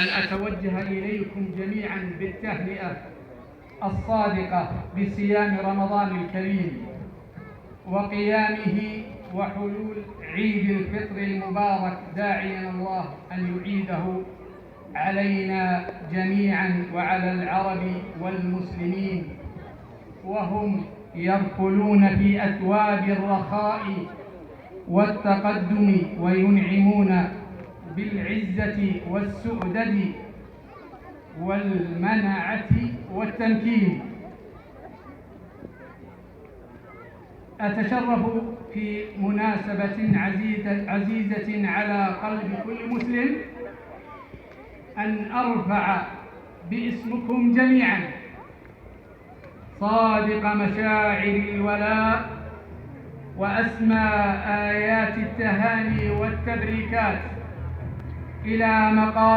أن أتوجه إليكم جميعا بالتهنئة الصادقة بصيام رمضان الكريم وقيامه وحلول عيد الفطر المبارك، داعيا الله أن يعيده علينا جميعا وعلى العرب والمسلمين وهم يركلون في أثواب الرخاء والتقدم وينعمون بالعزة والسؤدد والمنعة والتمكين. أتشرف في مناسبة عزيزة على قلب كل مسلم أن أرفع باسمكم جميعا صادق مشاعر الولاء وأسمى آيات التهاني والتبريكات إلى مقام